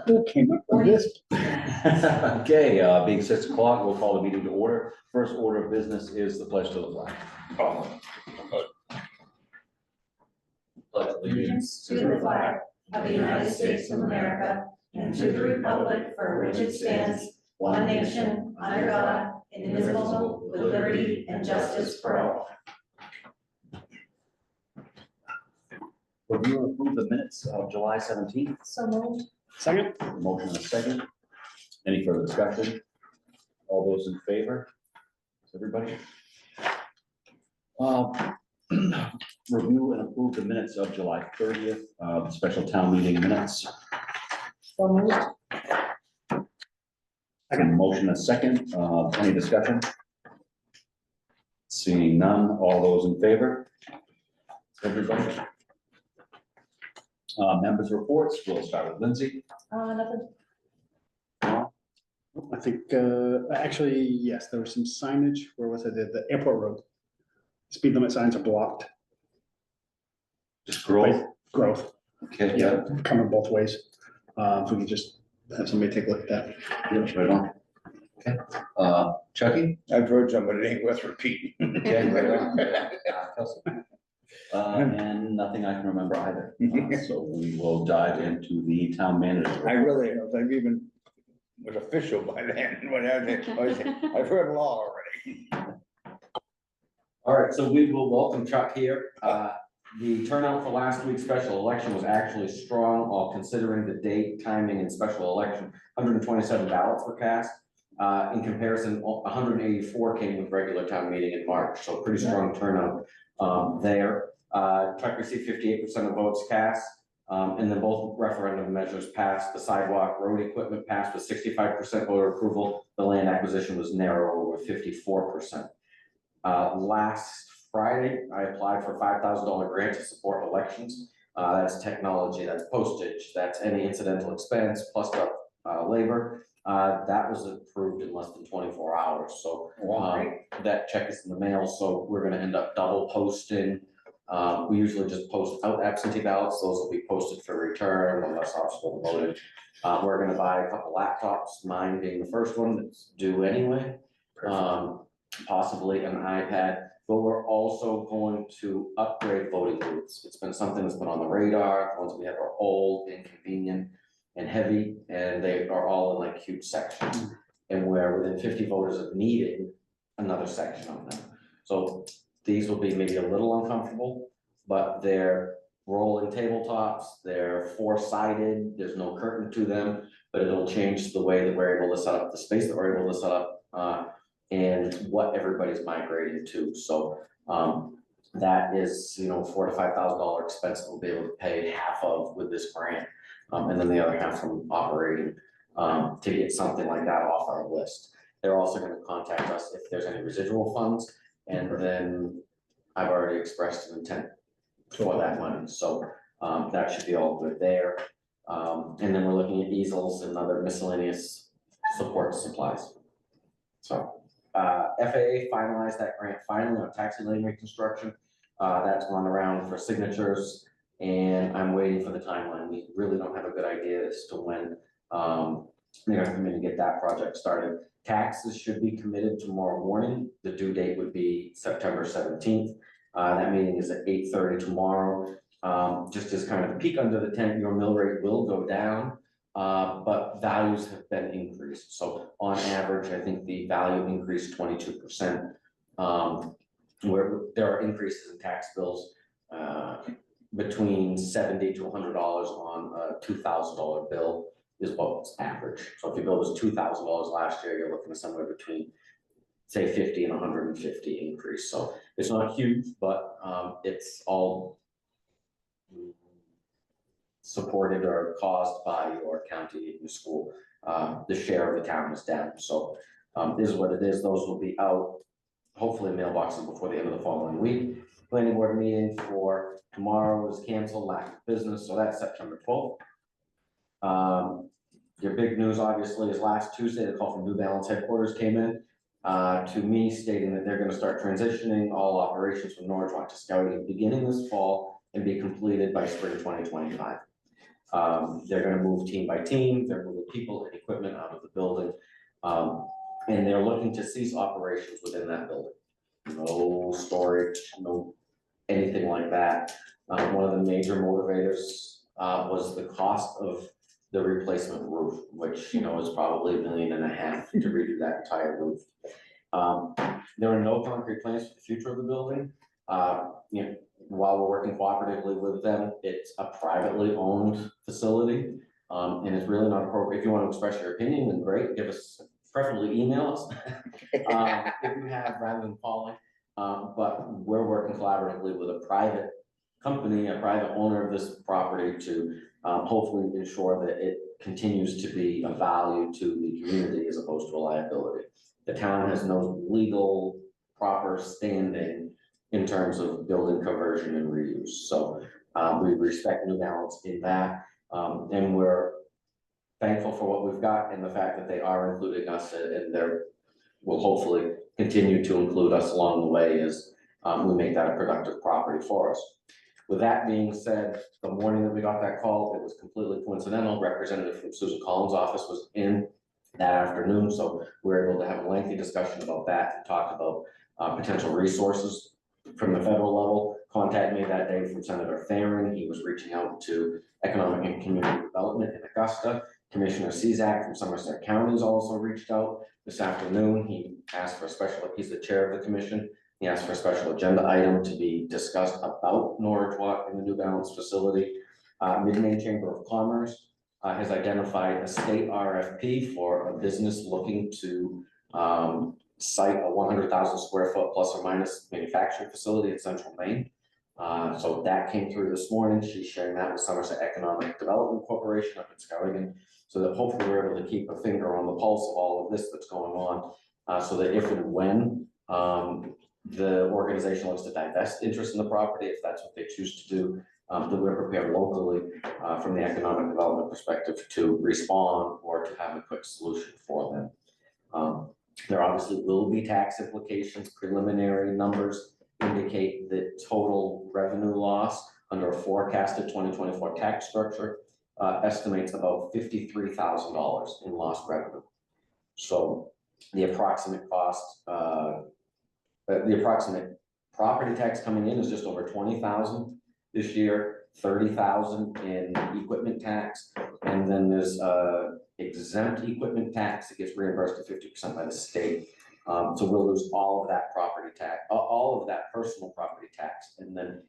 Who came up with this? Okay, being 6 o'clock, we'll call the meeting to order. First order of business is the pledge to the flag. Pledge Allegiance to the flag of the United States of America and to the republic for which it stands, one nation, under God, indivisible, with liberty and justice for all. Review and approve the minutes of July 17th. So moved. Second? Motion and a second. Any further discussion? All those in favor? Is everybody? Review and approve the minutes of July 30th, the special town meeting minutes. So moved. Second, motion and a second. Any discussion? Seeing none, all those in favor? Everybody? Members' reports, we'll start with Lindsay. Nothing. I think, actually, yes, there was some signage. Where was it? The airport road. Speed limit signs are blocked. Just growth. Growth, Okay, yeah, coming both ways. If we could just have somebody take a look at that. yeah, right on. Okay, Chucky? I've heard some, but it ain't worth repeating. Okay, right on. Kelsey? And nothing I can remember either. So we will dive into the town manager. I really, I've even was official by then, I've heard a lot already. All right, so we will welcome Chuck here. The turnout for last week's special election was actually strong, all considering the date, timing, and special election. 127 ballots were cast. In comparison, 184 came with regular town meeting in March, so pretty strong turnout there. Chuck received 58% of votes cast, and then both referendum measures passed. The sidewalk road equipment passed with 65% voter approval. The land acquisition was narrower with 54%. Last Friday, I applied for a $5,000 grant to support elections. That's technology, that's postage, that's any incidental expense, plus the labor. That was approved in less than 24 hours. So that check is in the mail. So we're going to end up double posting. We usually just post out absentee ballots. Those will be posted for return unless obstacle voted. We're going to buy a couple laptops, mine being the first one that's due anyway. Possibly an iPad, but we're also going to upgrade voting booths. It's been something that's been on the radar. The ones we have are old, inconvenient, and heavy, and they are all in like huge sections. And we're within 50 voters of needing another section of them. So these will be maybe a little uncomfortable, but they're rolling tabletops, they're four-sided, there's no curtain to them, but it'll change the way that we're able to set up the space that we're able to set up and what everybody's migrating to. So that is, $4,000 to $5,000 expense that we'll be able to pay half of with this grant. And then the other half from operating to get something like that off our list. They're also going to contact us if there's any residual funds. And then I've already expressed an intent for that money. So that should be all good there. And then we're looking at easels and other miscellaneous support supplies. So FAA finalized that grant finally on taxi lane reconstruction. That's gone around for signatures and I'm waiting for the timeline. We really don't have a good idea as to when they're gonna come in and get that project started. Taxes should be committed tomorrow morning. The due date would be September 17th. That meeting is at 8:30 tomorrow. Just as kind of a peek under the tent, your mill rate will go down, but values have been increased. So on average, I think the value increased 22%. Where there are increases in tax bills between $70 to $100 on a $2,000 bill is what's average. So if your bill was $2,000 last year, you're looking at somewhere between say 50 and 150 increase. So it's not huge, but it's all supported or caused by your county and your school. The share of the town is down. So this is what it is. Those will be out hopefully mailboxes before the end of the following week. Planning board meeting for tomorrow is canceled, lack of business. So that's September 12th. Your big news obviously is last Tuesday, the call from New Balance headquarters came in to me stating that they're going to start transitioning all operations from Norridgewock to Scouting beginning this fall and be completed by spring 2025. They're gonna move team by team, they're moving people and equipment out of the building. And they're looking to cease operations within that building. No storage, no anything like that. One of the major motivators was the cost of the replacement roof, which, you know, is probably $1.5 million to redo that entire roof. There are no concrete plans for the future of the building. You know, while we're working cooperatively with them, it's a privately owned facility. And it's really not appropriate. If you want to express your opinion, then great, give us, preferably email us. If you have, rather than calling. But we're working collaboratively with a private company, a private owner of this property to hopefully ensure that it continues to be a value to the community as opposed to a liability. The town has no legal proper standing in terms of building conversion and reuse. So we respect New Balance in that, and we're thankful for what we've got and the fact that they are including us, and they will hopefully continue to include us along the way as we make that a productive property for us. With that being said, the morning that we got that call, it was completely coincidental. Representative from Susan Collins' office was in that afternoon, so we were able to have a lengthy discussion about that and talk about potential resources from the federal level. Contact me that day from Senator Farron. He was reaching out to Economic and Community Development in Augusta. Commissioner Cezak from Somerset County has also reached out this afternoon. He asked for a special, he's the chair of the commission. He asked for a special agenda item to be discussed about Norridgewock and the New Balance facility. Mid-Maine Chamber of Commerce has identified a state RFP for a business looking to site a 100,000 square foot plus or minus manufacturing facility in central Maine. So that came through this morning. She's sharing that with Somerset Economic Development Corporation up in Skowhegan, so that hopefully we're able to keep a finger on the pulse of all of this that's going on, so that if and when the organization looks to divest interest in the property, if that's what they choose to do, that we're prepared locally from the economic development perspective to respond or to have a quick solution for them. There obviously will be tax implications. Preliminary numbers indicate that total revenue loss under a forecasted 2024 tax structure estimates about $53,000 in lost revenue. So the approximate cost, the approximate property tax coming in is just over $20,000 this year, $30,000 in equipment tax, and then there's exempt equipment tax that gets reimbursed to 50% by the state. So we'll lose all of that property tax, all of that personal property tax, and then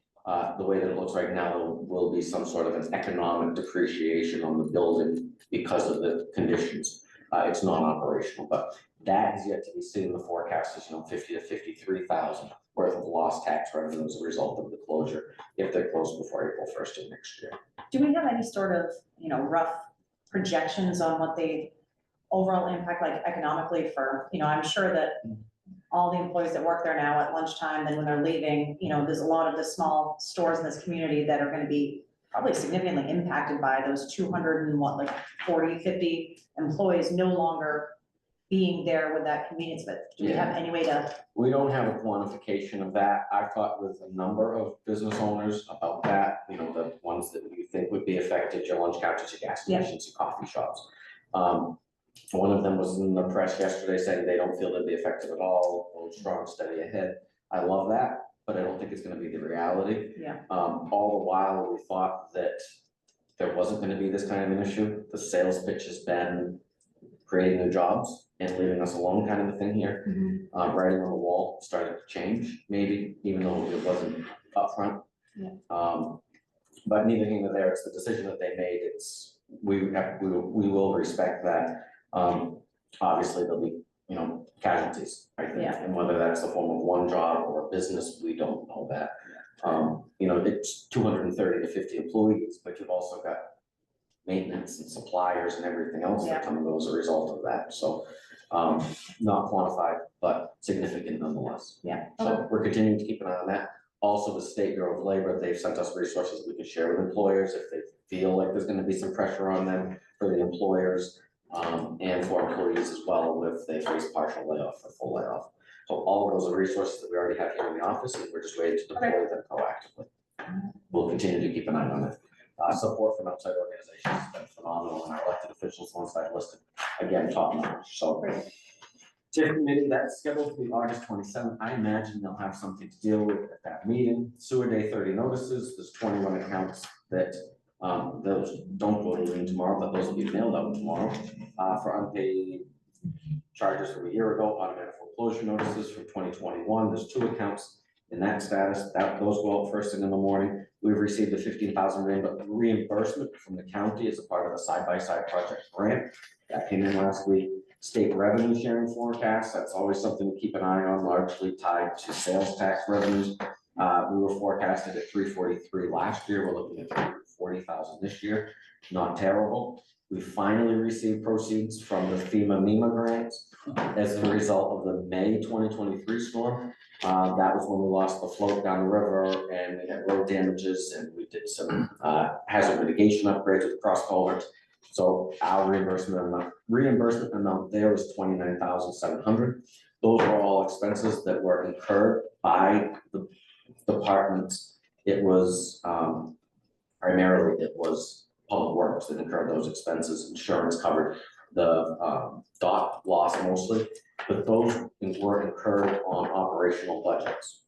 the way that it looks right now, there will be some sort of an economic depreciation on the building because of the conditions. It's non-operational, but that is yet to be seen. The forecast is, 50 to 53,000 worth of lost tax revenue as a result of the closure, if they're closed before April 1st of next year. Do we have any sort of, rough projections on what the overall impact, like economically for, I'm sure that all the employees that work there now at lunchtime, then when they're leaving, there's a lot of the small stores in this community that are gonna be probably significantly impacted by those 50 employees no longer being there with that convenience, but do we have any way to? We don't have a quantification of that. I've talked with a number of business owners about that, the ones that you think would be affected, your lunch counters, your gas stations, your coffee shops. One of them was in the press yesterday saying they don't feel they'd be affected at all, going strong, steady ahead. I love that, but I don't think it's gonna be the reality. Yeah. All the while, we thought that there wasn't gonna be this kind of an issue. The sales pitch has been creating new jobs and leaving us alone kind of a thing here. Writing on the wall started to change, maybe, even though it wasn't upfront. Yeah. But neither here nor there, it's the decision that they made. We will respect that. Obviously there'll be, casualties, I think, Yeah. and whether that's the form of one job or a business, we don't know that. It's 230 to 50 employees, but you've also got maintenance and suppliers and everything else that come and go as a result of that. So, not quantified, but significant nonetheless. Yeah. So we're continuing to keep an eye on that. Also, the State Bureau of Labor, they've sent us resources we can share with employers if they feel like there's gonna be some pressure on them for the employers, and for employees as well if they face partial layoff or full layoff. So all of those are resources that we already have here in the office, and we're just ready to deploy them proactively. We'll continue to keep an eye on it. Support from outside organizations has been phenomenal, and our elected officials, ones I've listed, again, top notch, so. TIF committee, that's scheduled to be August 27th. I imagine they'll have something to deal with at that meeting. Sewer day 30 notices, there's 21 accounts that, those don't go to lien tomorrow, but those will be mailed out tomorrow. For unpaid charges from a year ago, automatic foreclosure notices from 2021, there's 2 accounts in that status, those go out first thing in the morning. We've received a $15,000 reimbursement from the county as a part of the side-by-side project grant. That came in last week. State revenue sharing forecast, that's always something to keep an eye on, largely tied to sales tax revenues. We were forecasted at 343 last year, we're looking at 340,000 this year, not terrible. We finally received proceeds from the FEMA MEMA grants as a result of the May 2023 storm. That was when we lost the float down the river and we had road damages, and we did some hazard mitigation upgrades with cross culverts. So our reimbursement amount there was 29,700. Those were all expenses that were incurred by the departments. It was primarily Public Works that incurred those expenses. Insurance covered the dock loss mostly, but those were incurred on operational budgets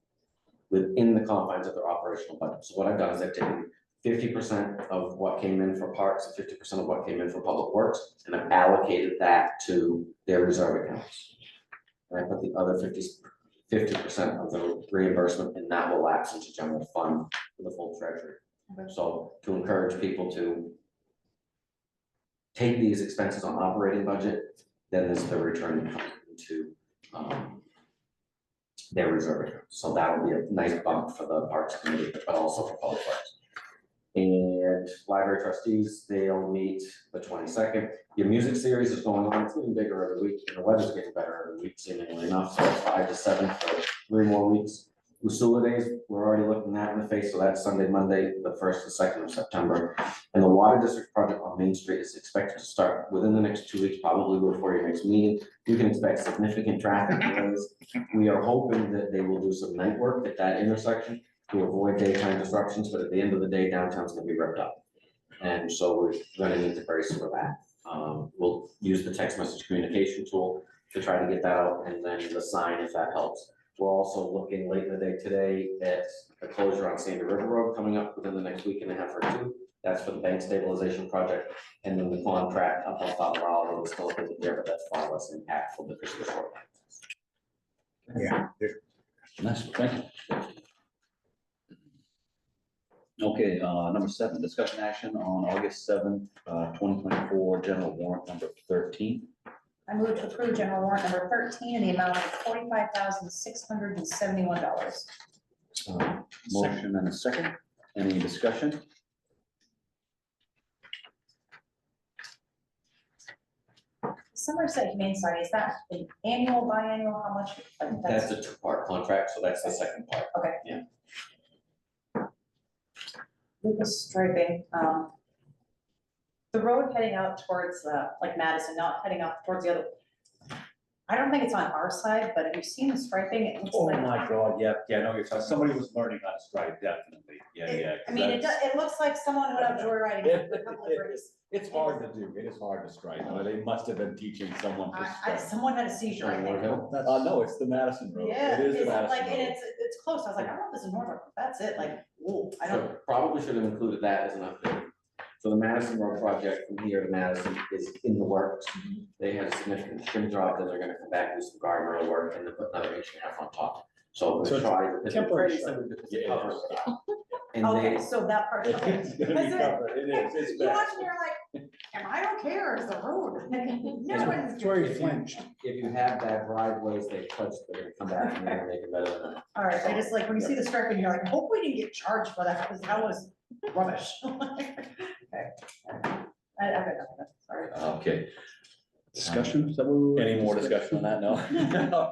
within the confines of their operational budget. So what I've done is I've taken 50% of what came in for parks and 50% of what came in for Public Works, and I've allocated that to their reserve accounts. And I put the other 50% of the reimbursement, and that will lapse into general fund for the full treasury. Okay. So to encourage people to take these expenses on operating budget, then there's the return into their reserve account. So that'll be a nice bump for the Parks Committee, but also for Public Works. And library trustees, they'll meet the 22nd. Your music series is going on, it's getting bigger every week, and the weather's getting better every week, seemingly enough, so it's 5 to 7 for 3 more weeks. Usula days, we're already looking at in the face, so that's Sunday, Monday, the 1st and 2nd of September. And the water district project on Main Street is expected to start within the next 2 weeks, probably before your next meeting. You can expect significant traffic delays. We are hoping that they will do some night work at that intersection to avoid daytime disruptions, but at the end of the day, downtown's gonna be ripped up. And so we're gonna need to brace for that. We'll use the text message communication tool to try to get that out, and then the sign if that helps. We're also looking late in the day today at a closure on Sandy River Road coming up within the next week and a half or 2. That's for the bank stabilization project, and then the contract up on Fallen Road is still up in the air, but that's far less impactful because of the short. Yeah. Nice, thank you. Okay, number 7, discussion action on August 7th, 2024, general warrant number 13. I move to approve general warrant number 13 in the amount of $45,671. Motion and a second. Any discussion? Somerset Humane Society, is that an annual, biannual, how much? Like, That's a 2-part contract, so that's the second part. Okay. Yeah. Lucas striping, the road heading out towards, like Madison, not heading out towards the other. I don't think it's on our side, but have you seen the striping? It looks Oh like. my God, yeah, no, you're talking, somebody was learning how to stripe, definitely, yeah. I mean, it looks like someone went out joyriding with a couple of bricks. It's hard to do, it is hard to stripe, they must have been teaching someone to stripe. Someone had a seizure, I think. No, it's the Madison Road, Yeah, it is the it's Madison like, and Road. it's close, I was like, I don't know if this is Norfolk, that's it, like, whoa, I don't. So probably should have included that as an update. So the Madison Road project from here to Madison is in the works. They had a significant trim job, then they're gonna come back and do some guardrail work and then put another 1.5 on top. So So we're it's try. temporary it's stripe. a cover. And Okay, they, so that part. Okay. It's gonna be That's it. covered, it is, it's You bad. watch and you're like, am I okay or is the road? No one's. That's where he flinched. if you have bad driveways, they touch, they're gonna come back and they're gonna make it better than that. All right, I just like, when you see the striping, you're like, I hope we didn't get charged for that, because that was rubbish. Okay. I got nothing, sorry. Okay, Discussion, is that what we were? any more discussion on that? No? All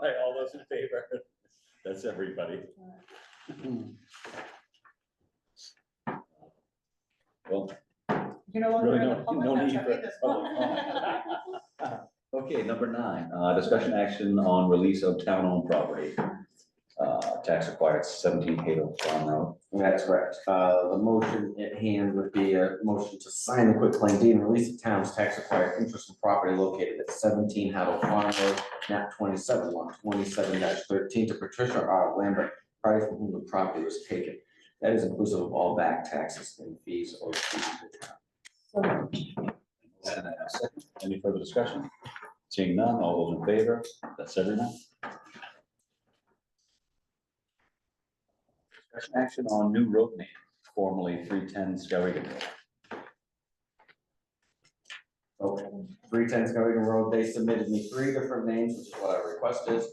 right, all those in favor? That's everybody. Well, You no longer really in the no public. need that's for right, this public one. comment. Okay, number 9, discussion action on release of town-owned property. tax acquired 17 Hazel Farm Road. That's correct. The motion at hand would be a motion to sign the quitclaim deed and release the town's tax acquired interest in property located at 17 Haddle Farm Road, map 27, lot 27-13 to Patricia R. Lambert, party from whom the property was taken. That is inclusive of all back taxes and fees owed to the town. Any further discussion? Seeing none, all those in favor? That's everyone. Discussion action on new road name, formerly 310 Skowhegan Road. Okay, 310 Skowhegan Road, they submitted me 3 different names, which is what I requested.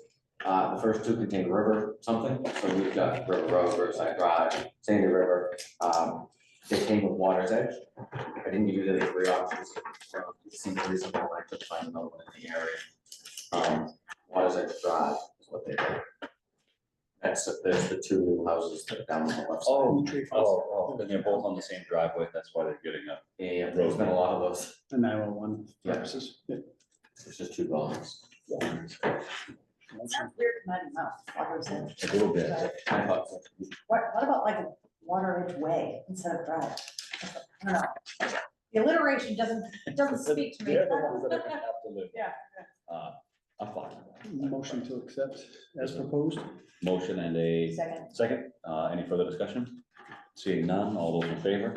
The first 2 contain river something, so we've got River Road, Riverside Drive, Sandy River. They came with Water's Edge. I didn't give you the 3 options, so it seemed reasonable, I could find another one in the area. Water's Edge Drive is what they did. There's the 2 new houses that are down on the left side. And they're both on the same driveway, that's why they're getting up. And there's been a lot of those, The 911 purposes. Yeah. it's just 2 buildings. Sounds weird to my mouth, Water's Edge. A little bit. I thought so. What about like a Water Edge Way instead of drive? I don't know. The alliteration doesn't speak to me. They're the ones that are gonna have to live. Yeah. I'm fine. Motion to accept as proposed. Motion and a Second. second. Any further discussion? Seeing none, all those in favor?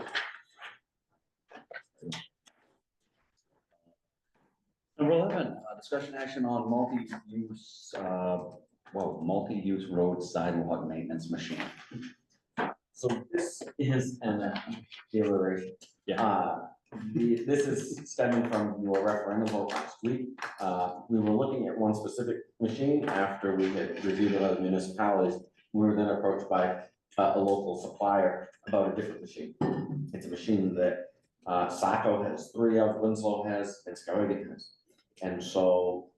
Number 11, discussion action on multi-use road sidewalk maintenance machine. So this is an iteration. This is stemming from your referendum vote last week. We were looking at one specific machine after we had reviewed it other municipalities. We were then approached by a local supplier about a different machine. It's a machine that Saco has 3 of, Winslow has, and Skowhegan has. And so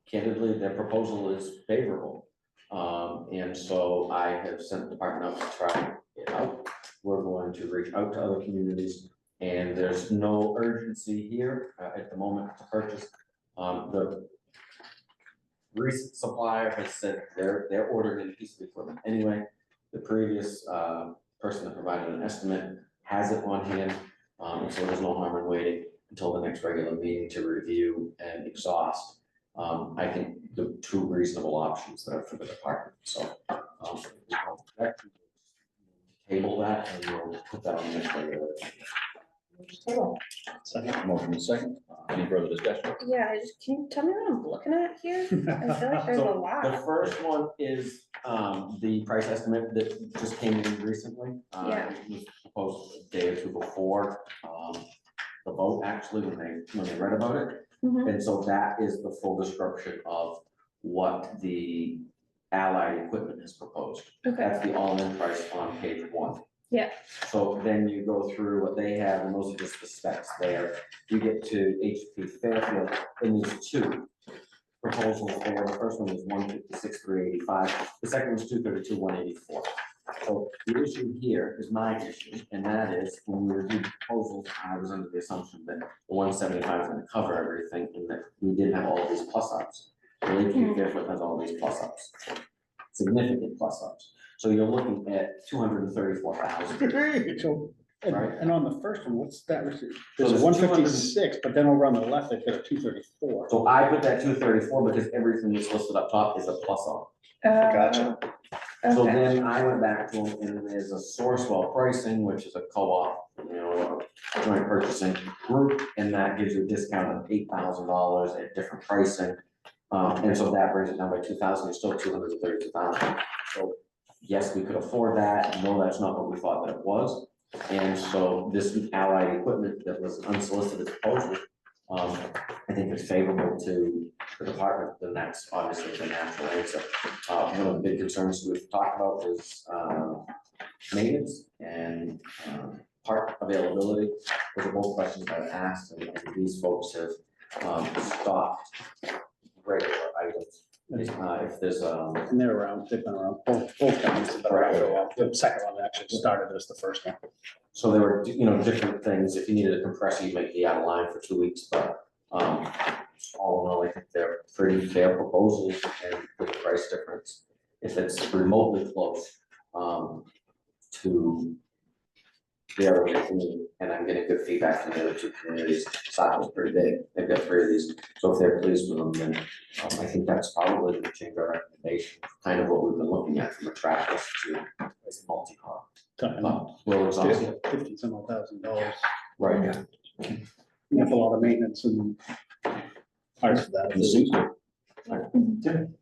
candidly, their proposal is favorable. And so I have sent the department out to try it out. We're going to reach out to other communities, and there's no urgency here at the moment to purchase. The recent supplier has said they're ordering a piece of equipment anyway. The previous person that provided an estimate has it on hand, and so there's no harm in waiting until the next regular meeting to review and exhaust. I think the 2 reasonable options that are for the department, so. Table that and we'll put that on the next regular. Table. Second, motion is second. Any further discussion? Yeah, can you tell me what I'm looking at here? I feel like there's a So the lot. first one is the price estimate that just came in recently. Yeah. It was proposed a day or 2 before the vote, actually, when they read about it. Mhm. And so that is the full description of what the allied equipment has proposed. Okay, That's the all-in price on page 1. Yeah. So then you go through what they have, and those are just the specs there. You get to HP Fairfield, and there's 2 proposals there. The first one is 156,385. The second one's 232,184. So the issue here is my issue, and that is when we reviewed the proposals, I was under the assumption that the 175 is gonna cover everything, and that we did have all of these plus ups. The HP Fairfield has all these plus ups, significant plus ups. So you're looking at 234,000. So, Right. and on the first one, what's that? So There's there's 156, but then over on the left, they've got a 234. So I put that 234 because everything that's listed up top is a plus up. Gotcha. So Okay, then I went back to them, and there's a Sourcewell pricing, which is a co-op, joint purchasing group, and that gives you a discount of $8,000 at different pricing. And so that brings it down by 2,000, it's still 232,000. So yes, we could afford that. No, that's not what we thought that it was. And so this allied equipment that was unsolicited proposal, I think is favorable to the department, then that's obviously the natural answer. One of the big concerns we've talked about is maintenance and part availability. Those are both questions I've asked, and these folks have stopped regular items. If there's And they're around, they've been around, both companies have been around for a while. The second one actually started as the first one. so there were, different things. If you needed a compressor, you might be out of line for 2 weeks, but all in all, I think they're pretty fair proposals and with the price difference. if it's remotely close, to the area, and I'm getting good feedback from the other two communities. Saco's pretty big, they've got 3 of these, so if they're pleased with them, then I think that's probably the change our recommendation, kind of what we've been looking at from a traffic to as multi-car. We'll exhaust it. $50,000. Right. That's a lot of maintenance and parts of that. And the seats good.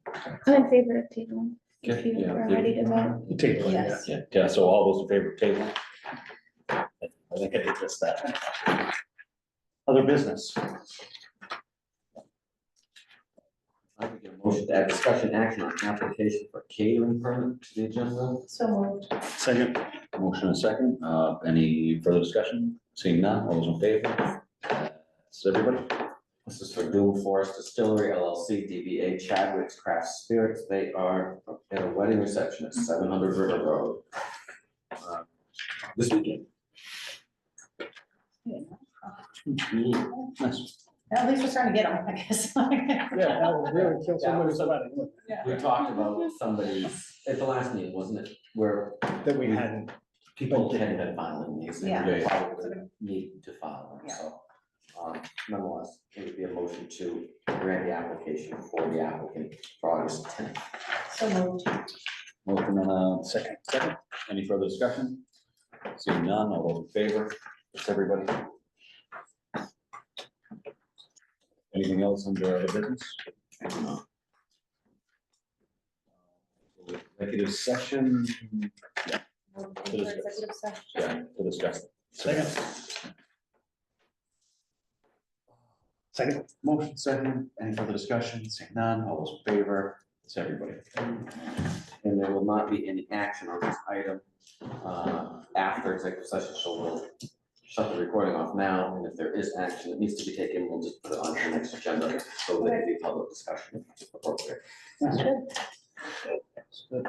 I'm in favor of tabling. If Okay, you yeah, are ready to vote. Table, yeah. Yes. Yeah, so all those in favor of table? I think I did just that. Other business. I would get a motion to add discussion action on application for catering permit to the agenda. So moved. Second, Motion and second. Any further discussion? Seeing none, all those in favor? That's everybody. This is for Doom Forest Distillery LLC, DBA Chadwick's Craft Spirits. They are at a wedding reception at 700 River Road this weekend. Nice. At least we're starting to get them, I guess. yeah, that would really kill somebody's wedding, wouldn't We talked about somebody's, at the last meeting, wasn't it, where it? That we hadn't. people hadn't been filing these, and Yeah. they probably would need to file them, so. Nonetheless, it would be a motion to grant the application for the applicant for August 10th. So moved. Motion and a second. Second. Any further discussion? Seeing none, all those in favor? That's everybody. Anything else under other business? No. Executive session. Move for executive session. Yeah, to discuss. Second. Second. Motion second. Any further discussion? Seeing none, all those in favor? It's everybody. And there will not be any action on this item after executive session, so we'll shut the recording off now, and if there is action that needs to be taken, we'll just put it on the next agenda, so that it can be public discussion if appropriate. That's good.